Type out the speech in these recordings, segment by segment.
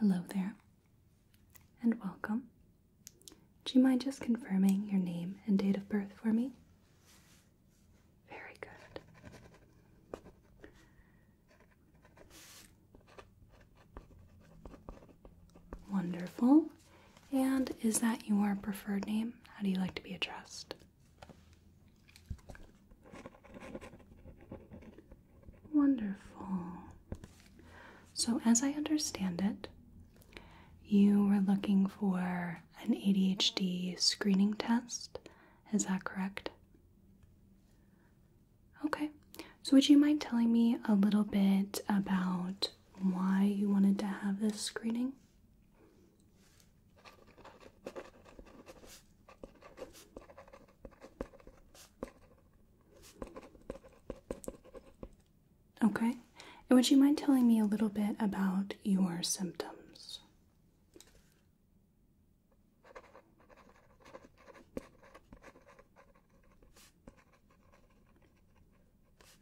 Hello there, and welcome. Do you mind just confirming your name and date of birth for me? Very good. Wonderful. And is that your preferred name? How do you like to be addressed? Wonderful. So, as I understand it, you were looking for an ADHD screening test. Is that correct? Okay. So, would you mind telling me a little bit about why you wanted to have this screening? Okay. And would you mind telling me a little bit about your symptoms?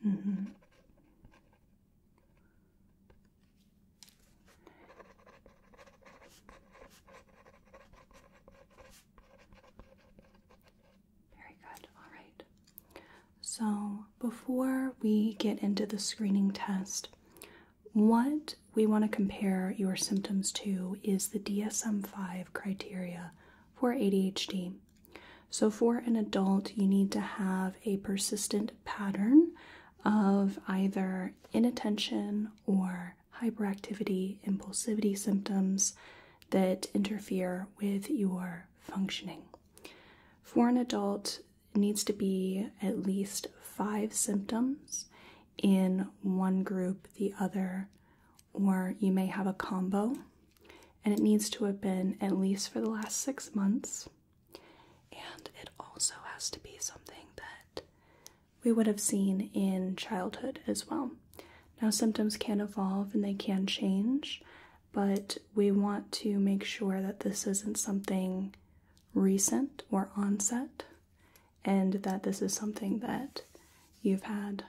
Mm-hmm. Very good. All right. So before we get into the screening test, what we want to compare your symptoms to is the DSM-5 criteria for ADHD. So for an adult, you need to have a persistent pattern of either inattention or hyperactivity, impulsivity symptoms that interfere with your functioning. For an adult, it needs to be at least 5 symptoms in one group, the other, or you may have a combo, and it needs to have been at least for the last 6 months. And it also has to be something that we would have seen in childhood as well. Now, symptoms can evolve and they can change, but we want to make sure that this isn't something recent or onset, and that this is something that you've had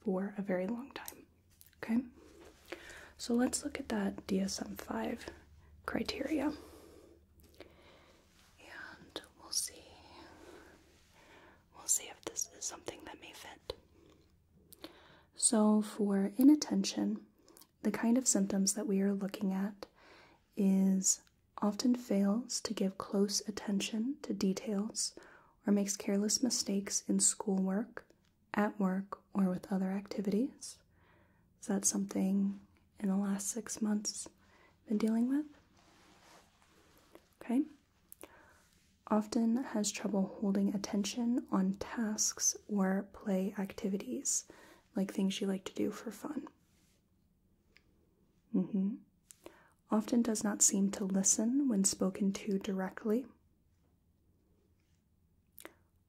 for a very long time. Okay? So let's look at that DSM-5 criteria. And we'll see if this is something that may fit. So for inattention, the kind of symptoms that we are looking at is often fails to give close attention to details or makes careless mistakes in schoolwork, at work, or with other activities. Is that something in the last 6 months been dealing with? Okay. Often has trouble holding attention on tasks or play activities, like things you like to do for fun. Often does not seem to listen when spoken to directly.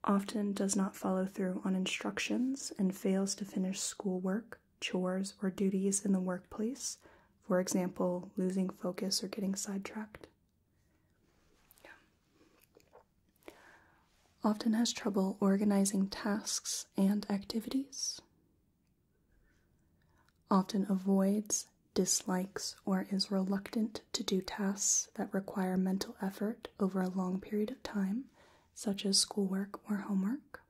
Often does not follow through on instructions and fails to finish schoolwork, chores, or duties in the workplace. For example, losing focus or getting sidetracked. Often has trouble organizing tasks and activities. Often avoids, dislikes, or is reluctant to do tasks that require mental effort over a long period of time, such as schoolwork or homework.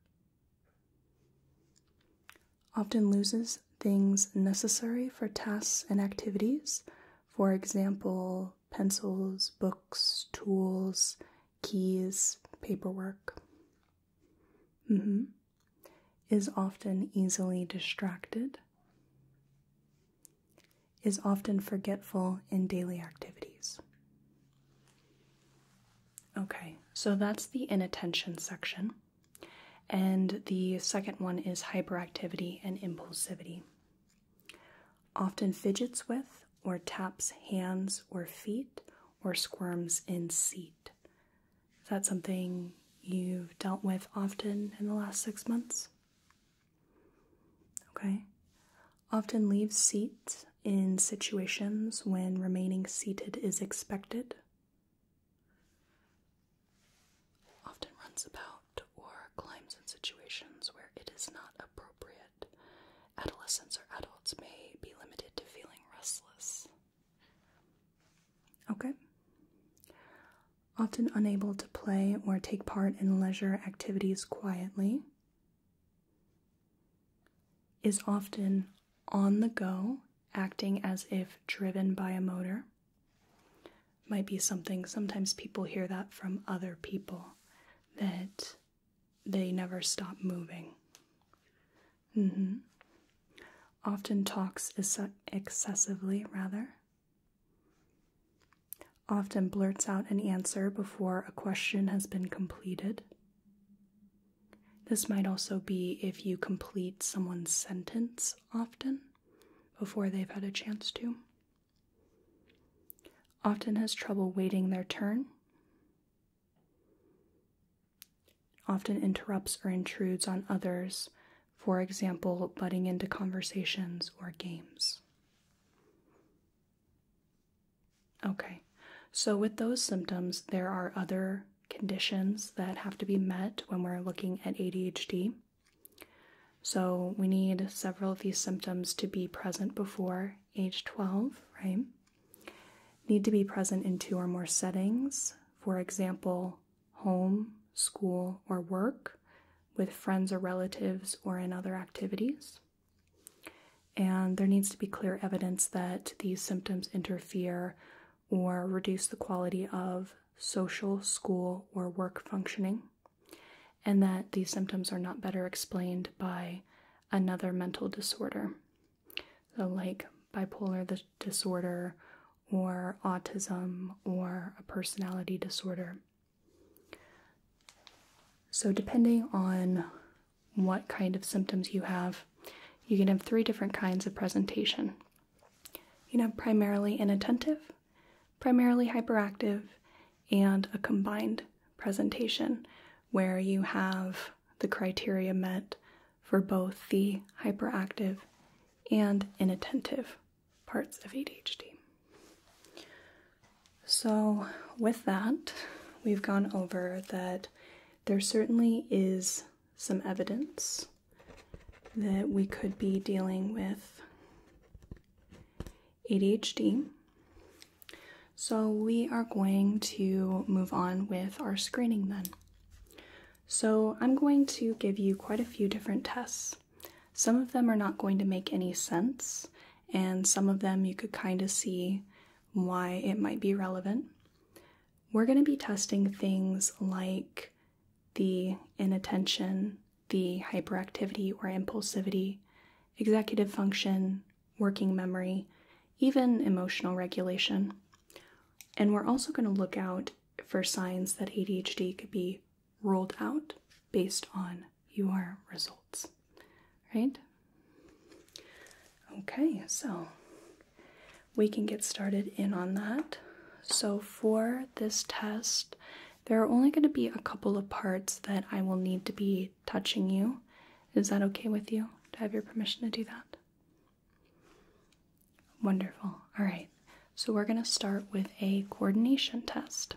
Often loses things necessary for tasks and activities, for example, pencils, books, tools, keys, paperwork. Is often easily distracted. Is often forgetful in daily activities. Okay, so that's the inattention section. And the second one is hyperactivity and impulsivity. Often fidgets with or taps hands or feet or squirms in seat. Is that something you've dealt with often in the last 6 months? Okay. Often leaves seats in situations when remaining seated is expected. Often runs about or climbs in situations where it is not appropriate. Adolescents or adults may be limited to feeling restless. Okay. Often unable to play or take part in leisure activities quietly. Is often on the go, acting as if driven by a motor. Might be something, sometimes people hear that from other people, that they never stop moving. Often talks excessively, rather. Often blurts out an answer before a question has been completed. This might also be if you complete someone's sentence often before they've had a chance to. Often has trouble waiting their turn. Often interrupts or intrudes on others, for example, butting into conversations or games. Okay, so with those symptoms, there are other conditions that have to be met when we're looking at ADHD. So we need several of these symptoms to be present before age 12, right? Need to be present in 2 or more settings, for example, home, school, or work, with friends or relatives, or in other activities. And there needs to be clear evidence that these symptoms interfere or reduce the quality of social, school, or work functioning, and that these symptoms are not better explained by another mental disorder. So like bipolar disorder, or autism, or a personality disorder. So depending on what kind of symptoms you can have 3 different kinds of presentation. You can have primarily inattentive, primarily hyperactive, and a combined presentation where you have the criteria met for both the hyperactive and inattentive parts of ADHD. So with that, we've gone over that there certainly is some evidence that we could be dealing with ADHD. So we are going to move on with our screening then. So I'm going to give you quite a few different tests. Some of them are not going to make any sense, and some of them you could kind of see why it might be relevant. We're going to be testing things like the inattention, the hyperactivity or impulsivity, executive function, working memory, even emotional regulation. And we're also going to look out for signs that ADHD could be ruled out based on your results, right? Okay, so we can get started in on that. So for this test, there are only going to be a couple of parts that I will need to be touching you. Is that okay with you? Do I have your permission to do that? Wonderful. All right. So we're going to start with a coordination test.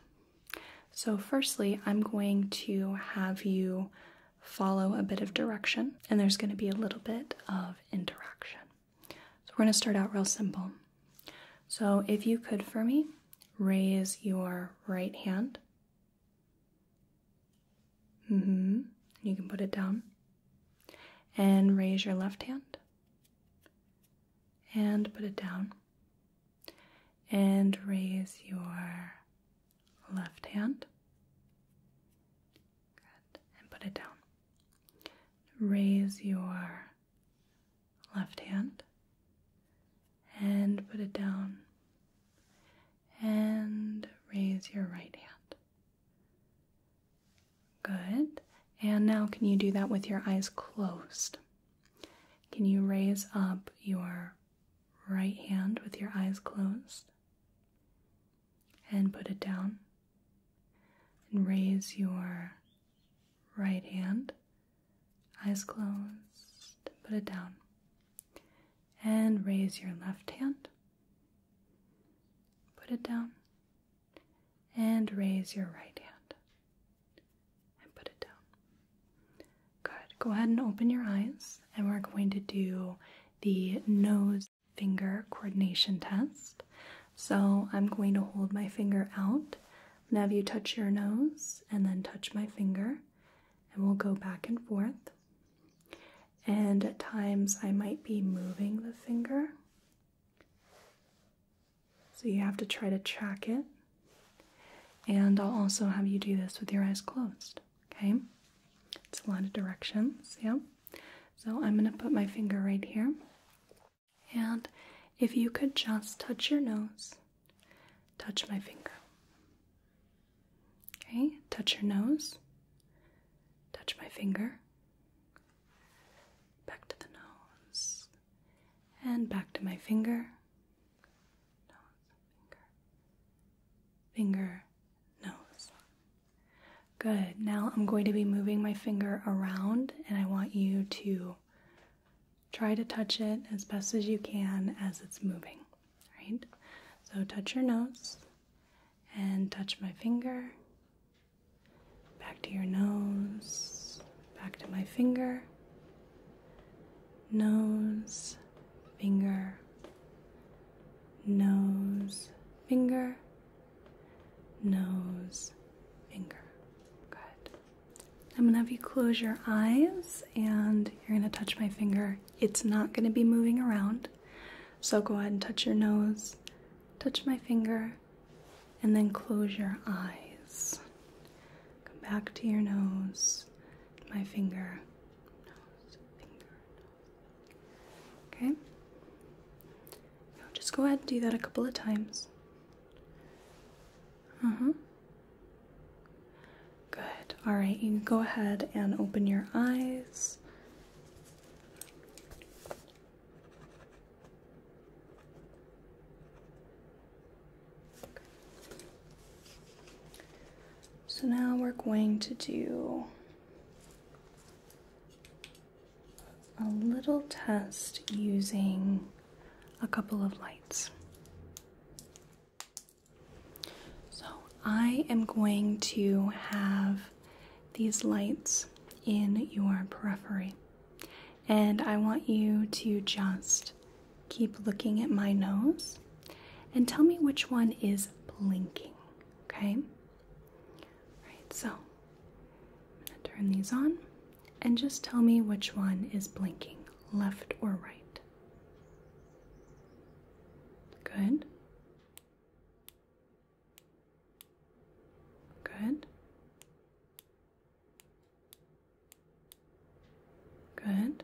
So firstly, I'm going to have you follow a bit of direction, and there's going to be a little bit of interaction. So we're going to start out real simple. So if you could for me, raise your right hand. You can put it down. And raise your left hand. And put it down. And raise your left hand. Good. And put it down. Raise your left hand. And put it down. And raise your right hand. Good. And now can you do that with your eyes closed? Can you raise up your right hand with your eyes closed? And put it down. And raise your right hand, eyes closed, put it down. And raise your left hand, put it down. And raise your right hand, and put it down. Good. Go ahead and open your eyes, and we're going to do the nose finger coordination test. So I'm going to hold my finger out and have you touch your nose and then touch my finger, and we'll go back and forth. And at times I might be moving the finger, so you have to try to track it. And I'll also have you do this with your eyes closed, okay? It's a lot of directions, yeah? So I'm going to put my finger right here. And if you could just touch your nose, touch my finger. Okay, touch your nose, touch my finger, back to the nose, and back to my finger, nose, finger, nose. Good. Now I'm going to be moving my finger around, and I want you to try to touch it as best as you can as it's moving, right? So touch your nose and touch my finger, back to your nose, back to my finger, nose, finger, nose, finger, nose, finger. Good. I'm going to have you close your eyes and you're going to touch my finger. It's not going to be moving around, so go ahead and touch your nose, touch my finger, and then close your eyes. Come back to your nose, my finger, nose, finger, nose. Okay? Now just go ahead and do that a couple of times. Good. All right, you can go ahead and open your eyes. So now we're going to do a little test using a couple of lights. So I am going to have these lights in your periphery, and I want you to just keep looking at my nose and tell me which one is blinking, okay? So, I'm going to turn these on and just tell me which one is blinking, left or right. Good. Good. Good.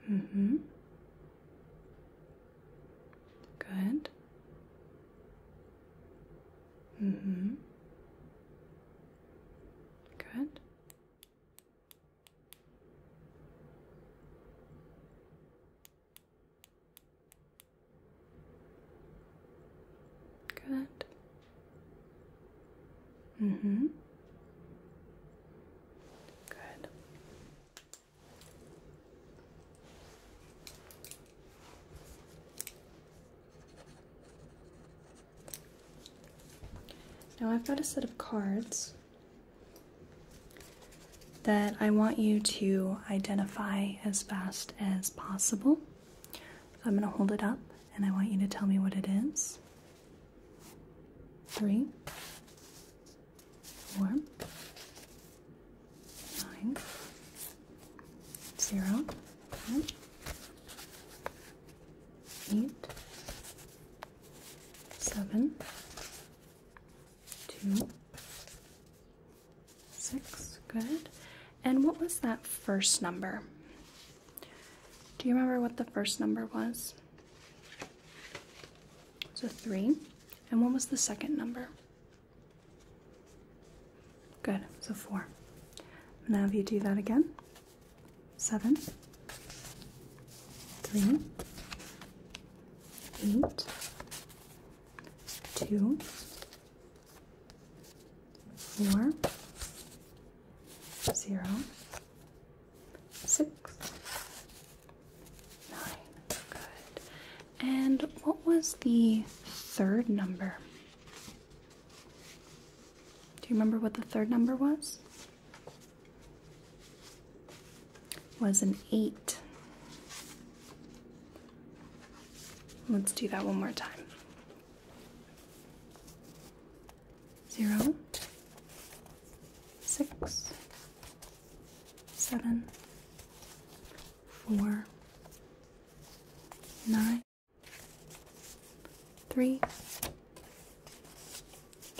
Good. Good. Good. Good. Now I've got a set of cards that I want you to identify as fast as possible. So I'm going to hold it up and I want you to tell me what it is. 3, 4, 9, 0, 8, 7, 2, 6. Good. And what was that first number? Do you remember what the first number was? So 3. And what was the second number? Good. So 4. Now have you do that again. 7, 3, 8, 2, 4, 0, 6, 9. Good. And what was the third number? Do you remember what the third number was? It was an 8. Let's do that one more time. 0, 6, 7, 4, 9, 3,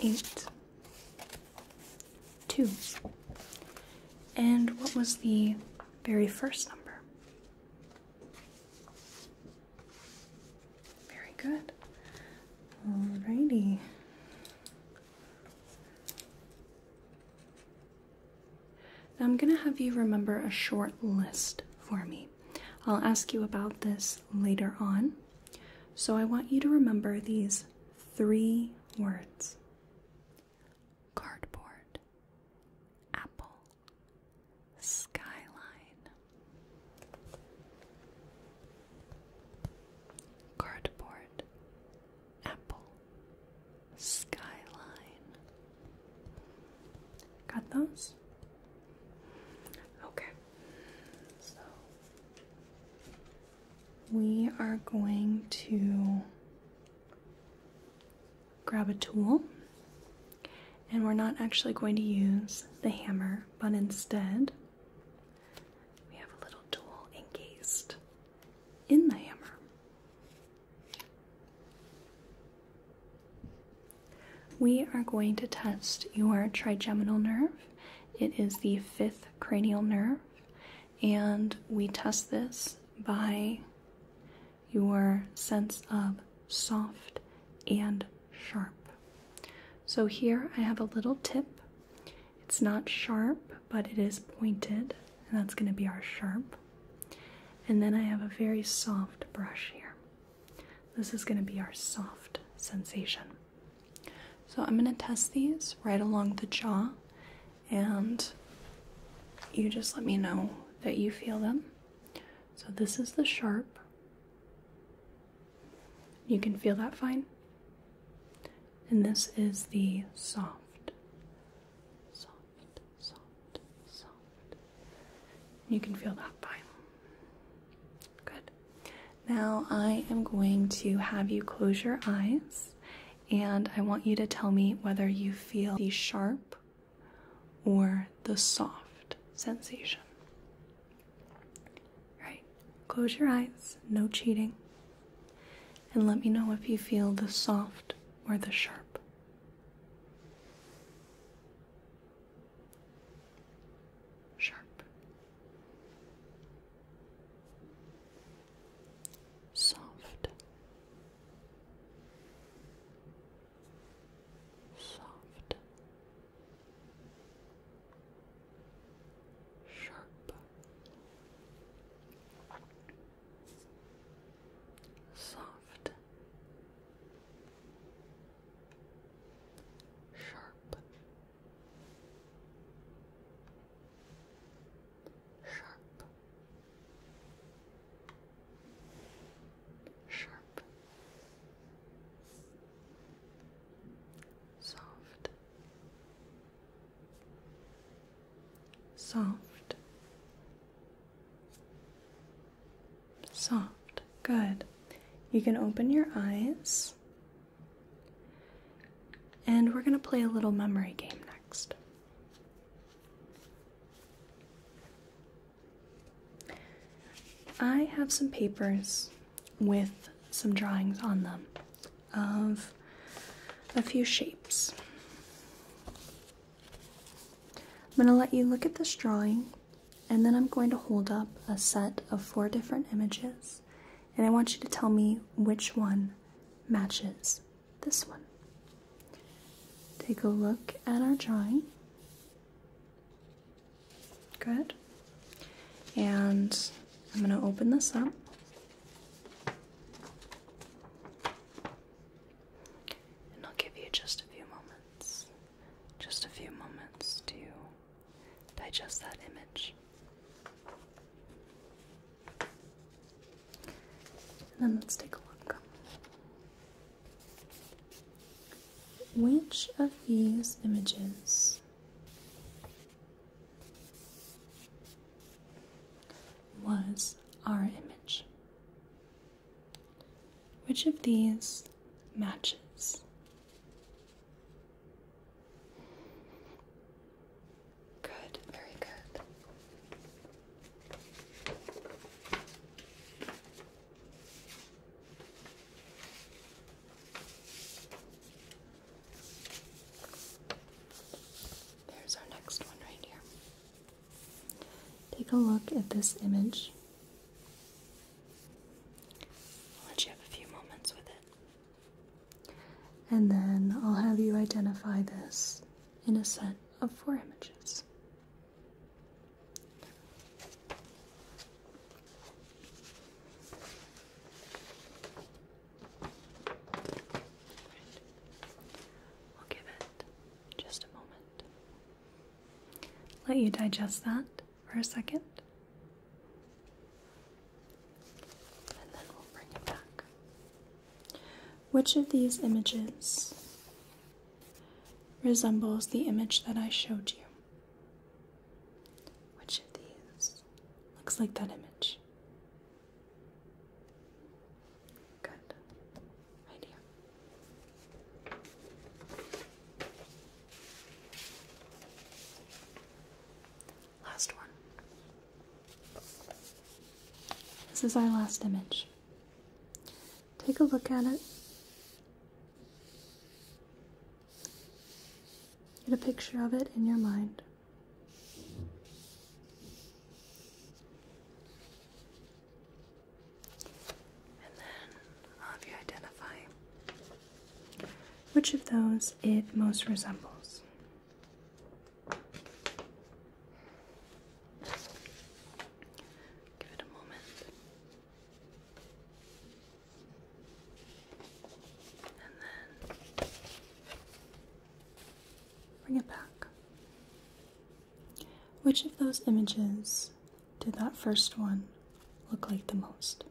8, 2. And what was the very first number? Very good. Alrighty. Now I'm going to have you remember a short list for me. I'll ask you about this later on. So I want you to remember these 3 words. Cardboard, apple, skyline. Cardboard, apple, skyline. Got those? Okay. So we are going to grab a tool, and we're not actually going to use the hammer, but instead we have a little tool encased in the hammer. We are going to test your trigeminal nerve. It is the 5th cranial nerve, and we test this by your sense of soft and sharp. So here I have a little tip. It's not sharp, but it is pointed, and that's going to be our sharp. And then I have a very soft brush here. This is going to be our soft sensation. So I'm going to test these right along the jaw, and you just let me know that you feel them. So this is the sharp. You can feel that fine. And this is the soft. Soft, soft, soft. You can feel that fine. Good. Now I am going to have you close your eyes, and I want you to tell me whether you feel the sharp or the soft sensation. Right. Close your eyes, no cheating. And let me know if you feel the soft or the sharp. Sharp. Soft. Soft. Sharp. Soft. Sharp. Sharp. Sharp. Soft. Soft. Soft. Good. You can open your eyes, and we're going to play a little memory game next. I have some papers with some drawings on them of a few shapes. I'm going to let you look at this drawing, and then I'm going to hold up a set of 4 different images, and I want you to tell me which one matches this one. Take a look at our drawing. Good. And I'm going to open this up. And I'll give you just a few moments. Just a few moments to digest that image. And then let's take a look. Which of these images was our image? which of these matches? Good, very good. There's our next one right here. Take a look at this image. I'll let you have a few moments with it. And then I'll have you identify this in a set of 4 images. I'll give it just a moment. Let you digest that for a second. And then we'll bring it back. Which of these images resembles the image that I showed you? Which of these looks like that image? Good. Right here. Last one. This is our last image. Take a look at it. Get a picture of it in your mind. And then I'll have you identify which of those it most resembles. Give it a moment. And then bring it back. Which of those images did that first one look like the most?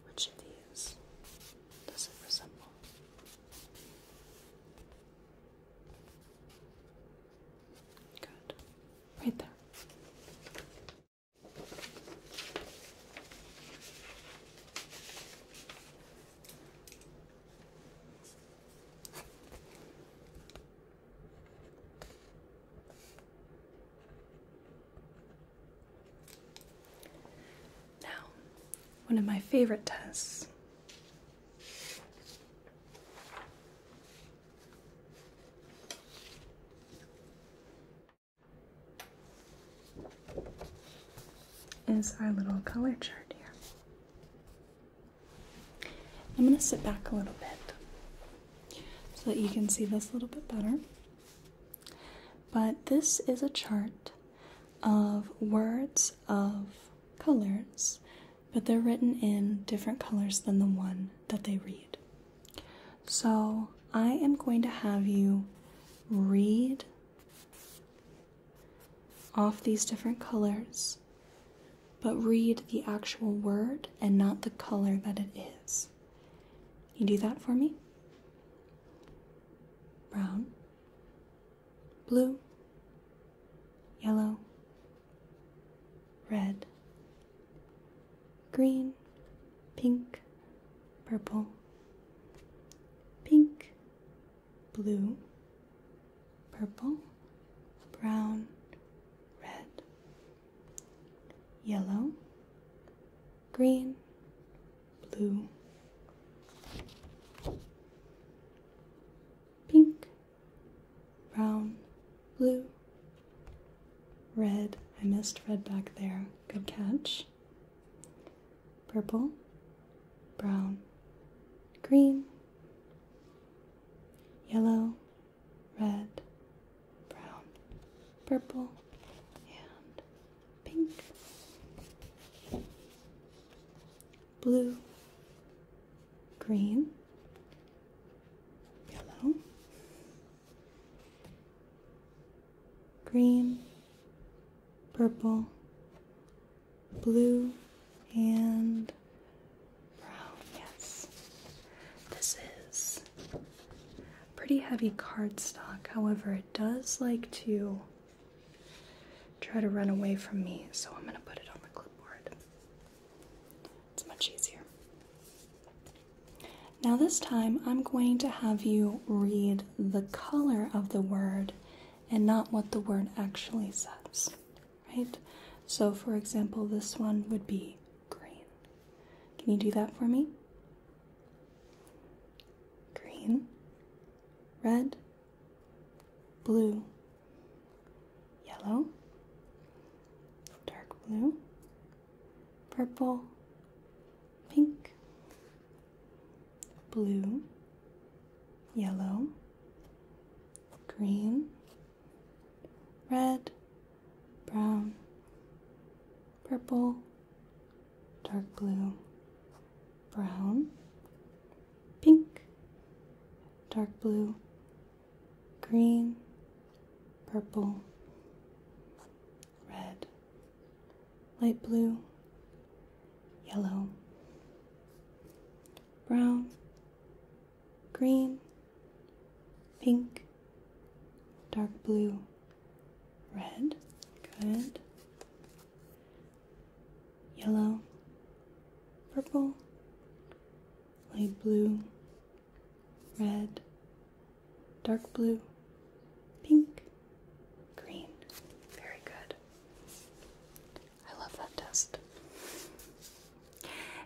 Which of these does it resemble? Good. Right there. One of my favorite tests is our little color chart here. I'm going to sit back a little bit so that you can see this a little bit better. But this is a chart of words of colors, but they're written in different colors than the one that they read. So I am going to have you read off these different colors, but read the actual word and not the color that it is. Can you do that for me? Brown, blue, yellow, red, green, pink, purple, pink, blue, purple, brown, red, yellow, green, blue, pink, brown, blue, red. I missed red back there. Good catch. Purple, brown, green, yellow, red, brown, purple, and pink, blue, green, yellow, green, purple, blue, and brown. Yes, this is pretty heavy cardstock. However, it does like to try to run away from me, so I'm going to put it on the clipboard. It's much easier. Now this time I'm going to have you read the color of the word and not what the word actually says, right? So for example, this one would be green. Can you do that for me? Green, red, blue, yellow, dark blue, purple, pink, blue, yellow, green, red, brown, purple, dark blue, brown, pink, dark blue, green, purple, red, light blue, yellow, brown, green, pink, dark blue, red, good, yellow, purple, light blue, red, dark blue, pink, green. Very good. I love that test.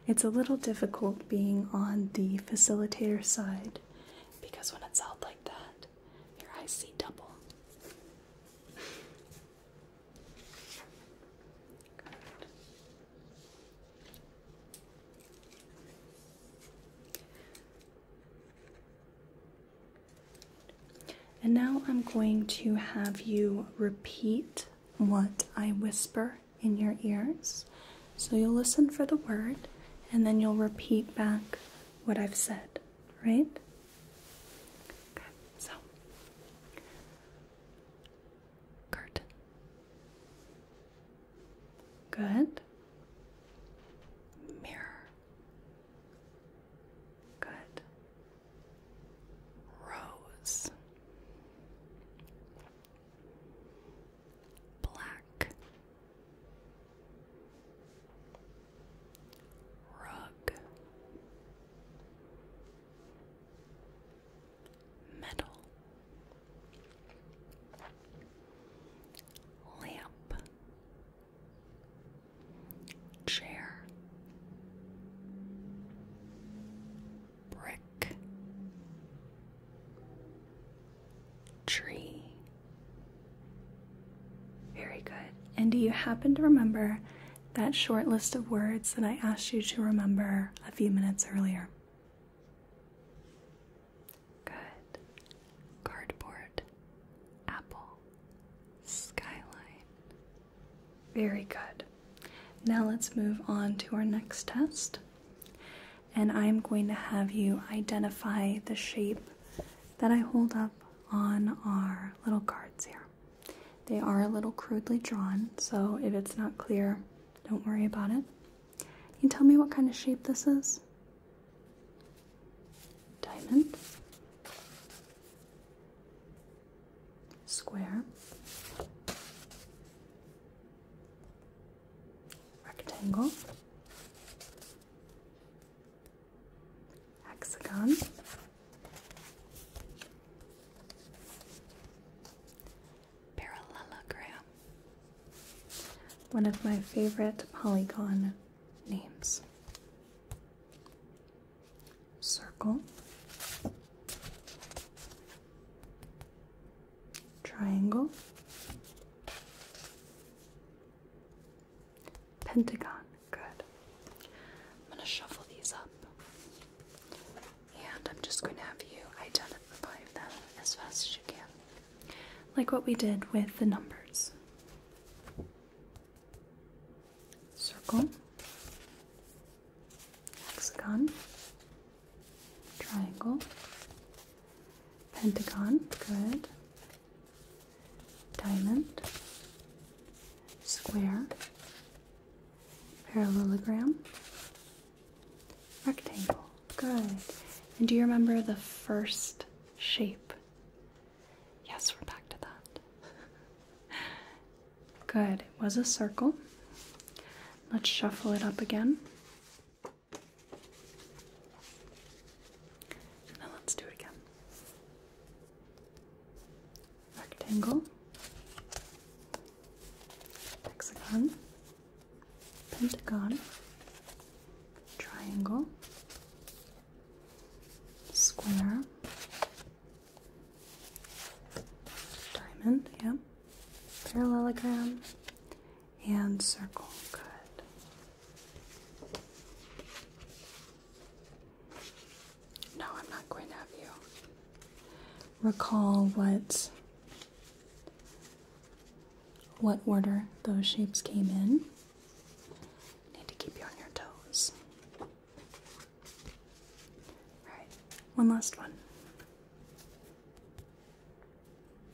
It's a little difficult being on the facilitator side because when it's out like that, your eyes see double. Good. And now I'm going to have you repeat what I whisper in your ears. So you'll listen for the word, and then you'll repeat back what I've said, right? Okay, so curtain. Good. Mirror. Good. Rose. Black. Rug. Metal. Lamp. Chair. Brick. Tree. Very good. And do you happen to remember that short list of words that I asked you to remember a few minutes earlier? Good. Cardboard. Apple. Skyline. Very good. Now let's move on to our next test. And I'm going to have you identify the shape that I hold up on our little cards here. They are a little crudely drawn, so if it's not clear, don't worry about it. Can you tell me what kind of shape this is? Diamond. Square. Rectangle. Hexagon. Parallelogram. One of my favorite polygon names. Circle. Triangle. Pentagon. Good. I'm going to shuffle these up. And I'm just going to have you identify them as fast as you can. Like what we did with the numbers. Circle. Hexagon. Triangle. Pentagon. Good. Diamond. Square. Parallelogram. Rectangle. Good. And do you remember the first shape? Yes, we're back to that. Good. It was a circle. Let's shuffle it up again. rectangle, hexagon, pentagon, triangle, square, diamond, yep, parallelogram, and circle. Good. No, I'm not going to have you recall what order those shapes came in. Need to keep you on your toes. Alright, one last one.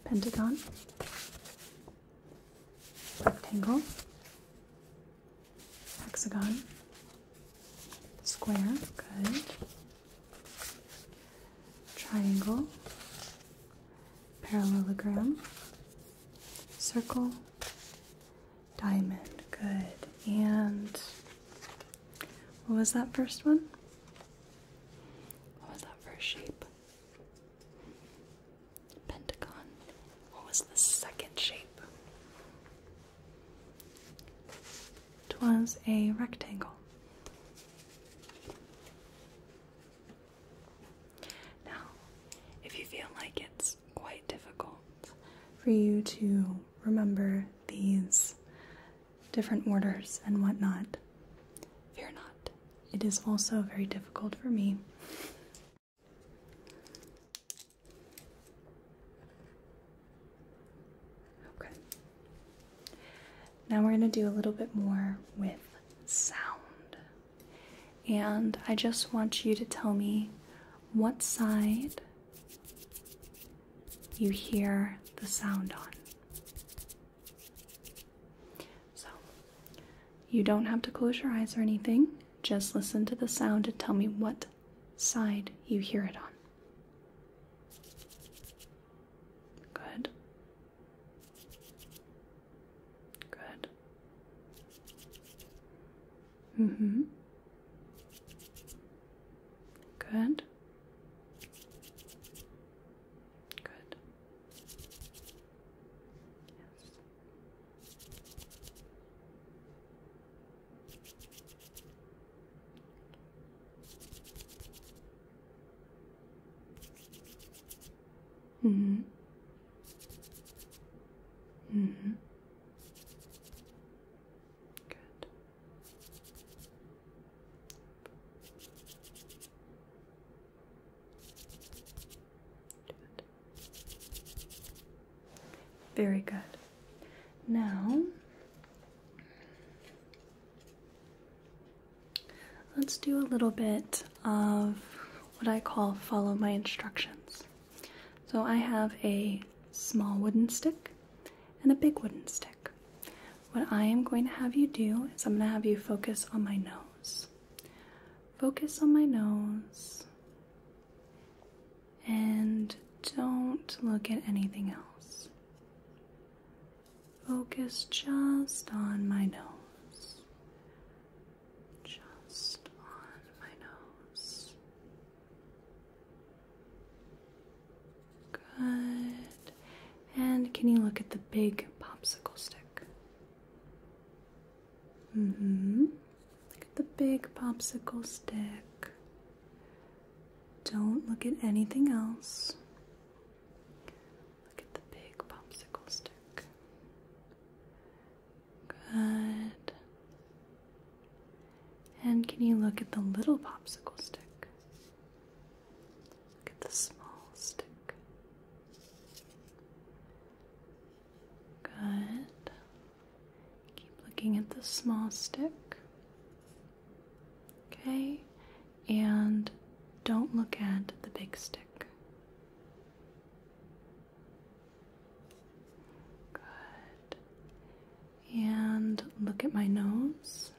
Pentagon, rectangle, hexagon, square, good, triangle, parallelogram, circle, diamond, good. And what was that first one? What was that first shape? Pentagon. What was the second shape? It was a rectangle. Now, if you feel like it's quite difficult for you to remember these different orders and whatnot, fear not. It is also very difficult for me. Okay. Now we're going to do a little bit more with sound. And I just want you to tell me what side you hear the sound on. So, you don't have to close your eyes or anything. Just listen to the sound and tell me what side you hear it on. Good. Good. Mm-hmm. Good. Good. Yes. Mm-hmm. Mm-hmm. Good. Good. Very good. Now, let's do a little bit of what I call follow my instructions. So I have a small wooden stick and a big wooden stick. What I am going to have you do is I'm going to have you focus on my nose. Focus on my nose and don't look at anything else. Focus just on my nose. Just on my nose. Good. And can you look at the big popsicle stick? Mm-hmm. Look at the big popsicle stick. Don't look at anything else. Look at the big popsicle stick. Good. And can you look at the little popsicle stick? Look at the small stick. Good. Keep looking at the small stick. Okay. And don't look at the big stick. Good. And look at my nose.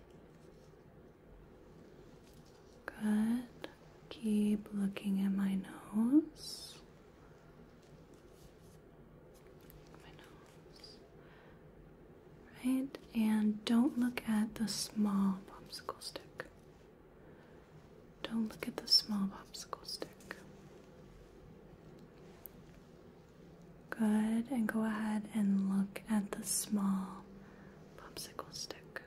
Good. Keep looking at my nose. My nose. Right? And don't look at the small popsicle stick. Don't look at the small popsicle stick. Good. and go ahead and look at the small popsicle stick.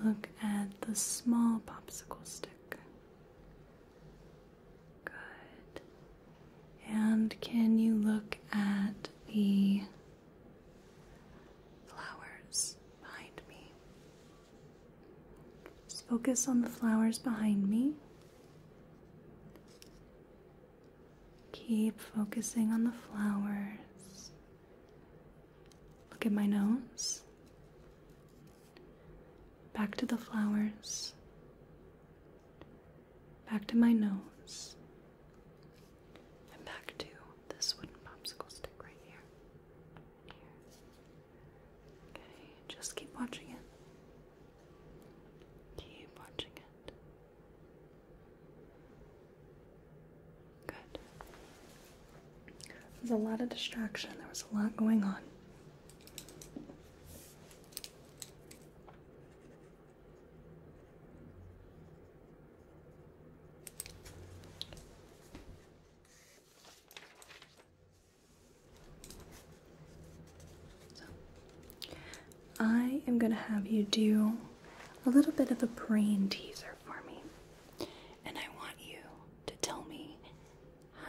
Look at the small popsicle stick. Good. And can you look at the flowers behind me? Just focus on the flowers behind me. Keep focusing on the flowers. Look at my nose. Back to the flowers. Back to my nose. And back to this wooden popsicle stick right here. Okay, just keep watching it. Keep watching it. Good. There's a lot of distraction. There was a lot going on. I am going to have you do a little bit of a brain teaser for me. And I want you to tell me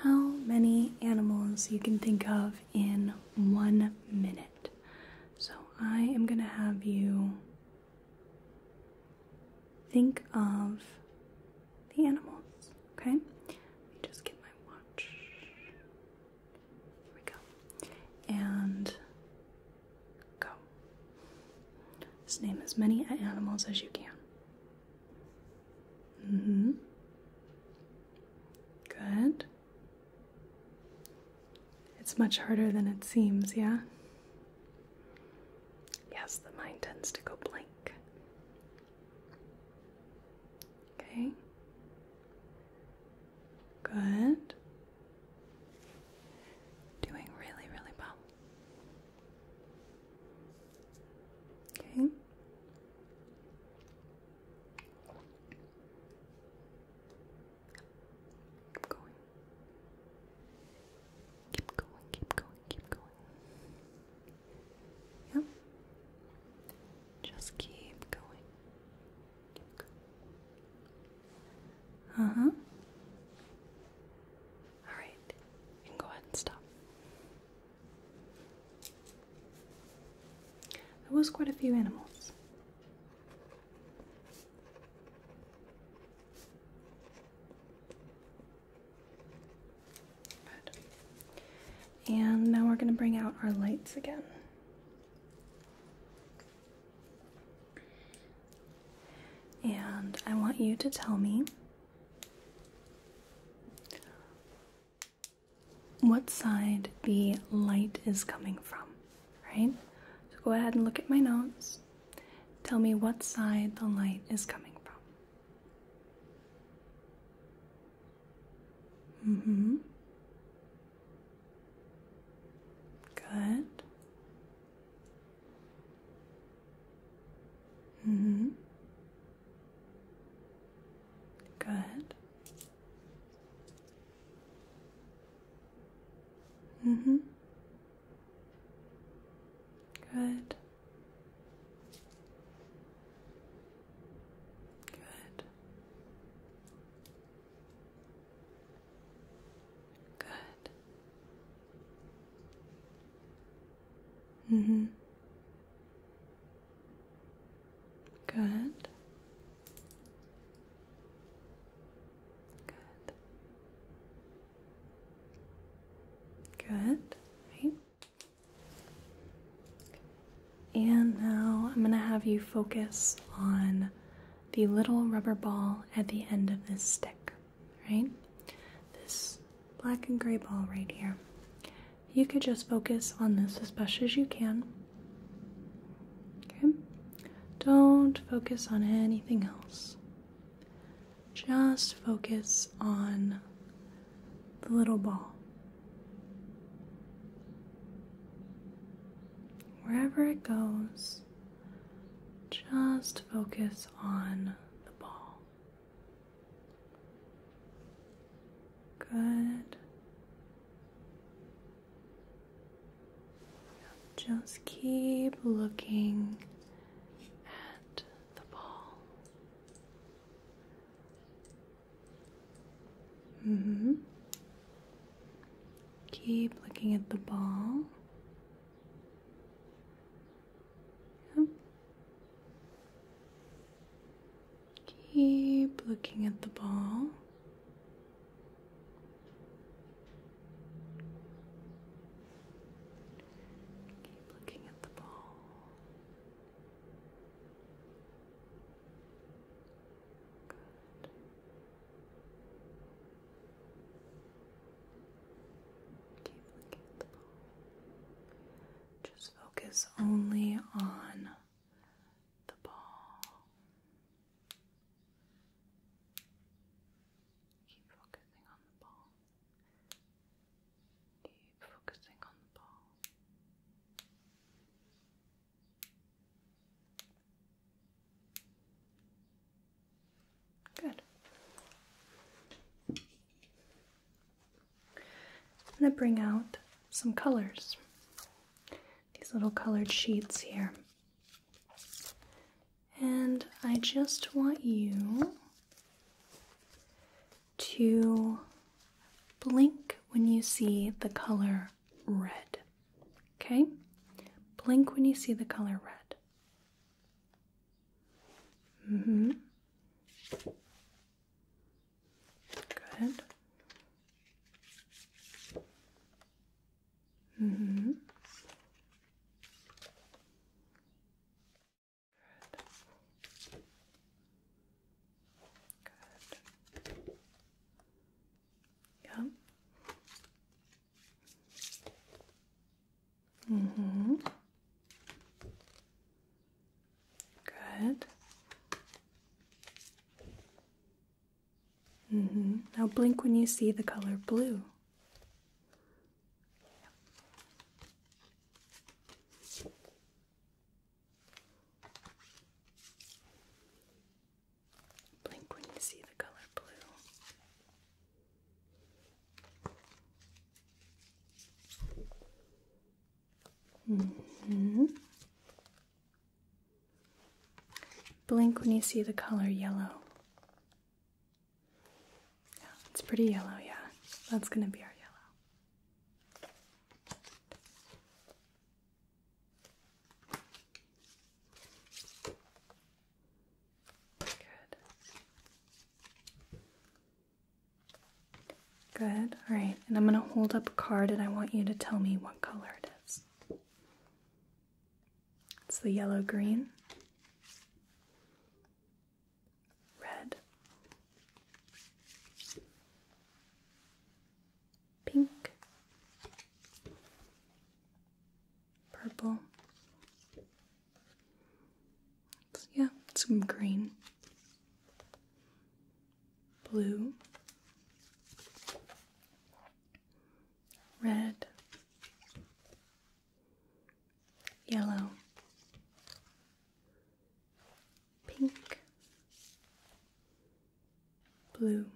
how many animals you can think of in 1 minute. So I am going to have you think of the animals, okay? Let me just get my watch. Here we go. And go. Just name as many animals as you can. Good. It's much harder than it seems, yeah? Yes, the mind tends to go blank. Okay. Good. Doing really, really well. Okay. Keep going. Keep going, keep going, keep going. Yep. Just keep going. Keep going. Uh-huh. Alright. You can go ahead and stop. There was quite a few animals. Good. And now we're going to bring out our lights again. And I want you to tell me what side the light is coming from, right? So go ahead and look at my nose. Tell me what side the light is coming from. Good. Good. Good. Good. Good. Good. Good. Right. And now I'm going to have you focus on the little rubber ball at the end of this stick, right? This black and gray ball right here. You could just focus on this as best as you can. Okay? Don't focus on anything else. Just focus on the little ball. Wherever it goes, just focus on the ball. Good. just keep looking at the ball. Keep looking at the ball. Yep. Keep looking at the ball. Keep looking at the ball. Good. Keep looking at the ball. Just focus only on the ball. Keep focusing on the ball. Keep focusing on the ball. Good. I'm going to bring out some colors. These little colored sheets here. And I just want you to blink when you see the color red. Okay? Blink when you see the color red. Good. Yep. Good. Now blink when you see the color blue. Blink when you see the color blue. Blink when you see the color yellow. Yeah, it's pretty yellow, yeah. That's going to be our yellow. Good. All right. And I'm going to hold up a card and I want you to tell me what color it is. It's the yellow-green. Red. Pink. Purple. Yeah, some green. Blue. Red. Yellow. Pink. Blue.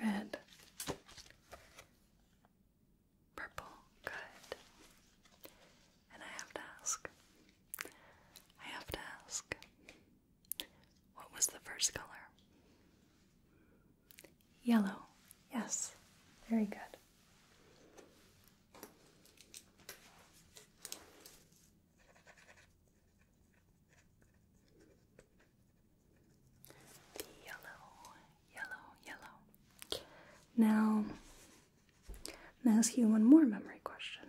Red. Purple. Good. And I have to ask, what was the first color? Yellow. Yes. Very good. Yellow. Now, I'm going to ask you one more memory question.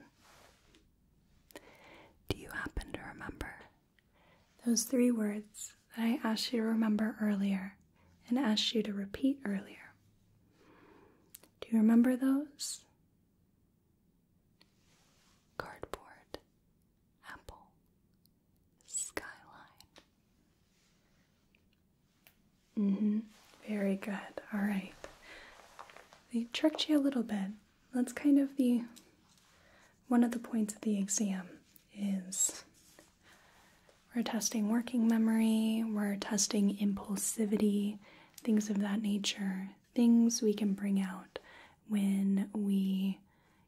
Do you happen to remember those 3 words that I asked you to remember earlier and asked you to repeat earlier? Do you remember those? Cardboard, apple, skyline. Very good. All right. They tricked you a little bit. That's kind of one of the points of the exam is we're testing working memory, we're testing impulsivity, things of that nature, things we can bring out when we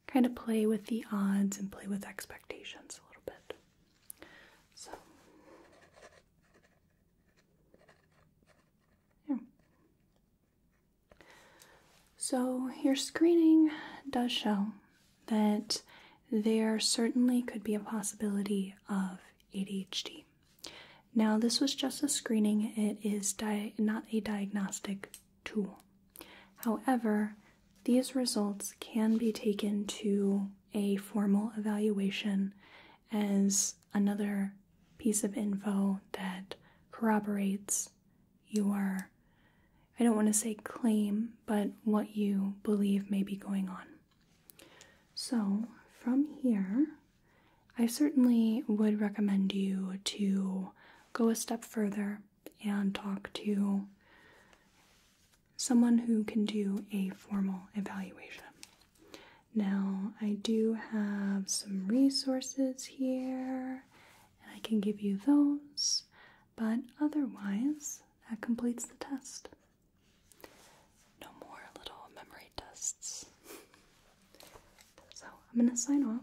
kind of play with the odds and play with expectations a little bit. So, yeah. So your screening does show that there certainly could be a possibility of ADHD. Now, this was just a screening. It is not a diagnostic tool. However, these results can be taken to a formal evaluation as another piece of info that corroborates your, I don't want to say claim, but what you believe may be going on. So, from here, I certainly would recommend you to go a step further and talk to someone who can do a formal evaluation. Now, I do have some resources here, and I can give you those, but otherwise, that completes the test. No more little memory tests. So, I'm going to sign off.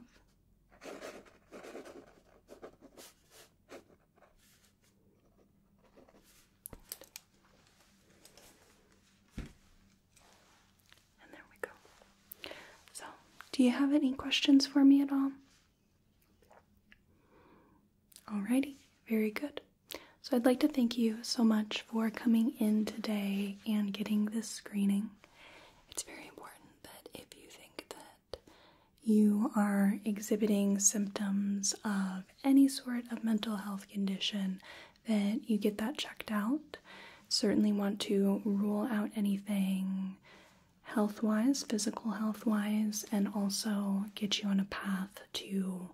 Do you have any questions for me at all? Alrighty, very good. So I'd like to thank you so much for coming in today and getting this screening. It's very important that if you think that you are exhibiting symptoms of any sort of mental health condition, that you get that checked out. Certainly want to rule out anything health-wise, physical health-wise, and also get you on a path to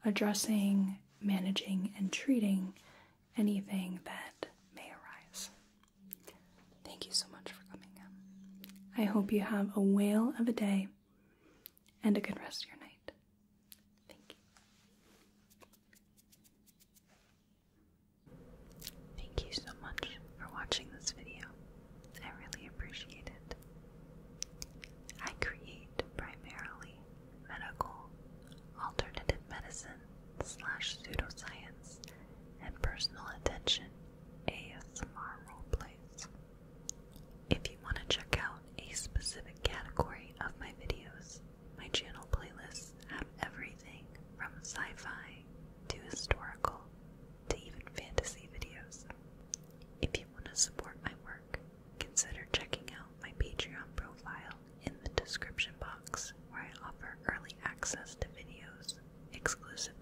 addressing, managing, and treating anything that may arise. Thank you so much for coming in. I hope you have a whale of a day and a good rest of your night. Thank you. Thank you so much for watching this video. I really appreciate it. I create primarily medical, alternative medicine / pseudoscience, and personal attention ASMR roleplays. If you want to check out a specific category of my videos, my channel playlists have everything from sci-fi to historical to even fantasy videos. If you want to support my work, consider checking out my Patreon profile in the description box, where I offer early access to videos, exclusive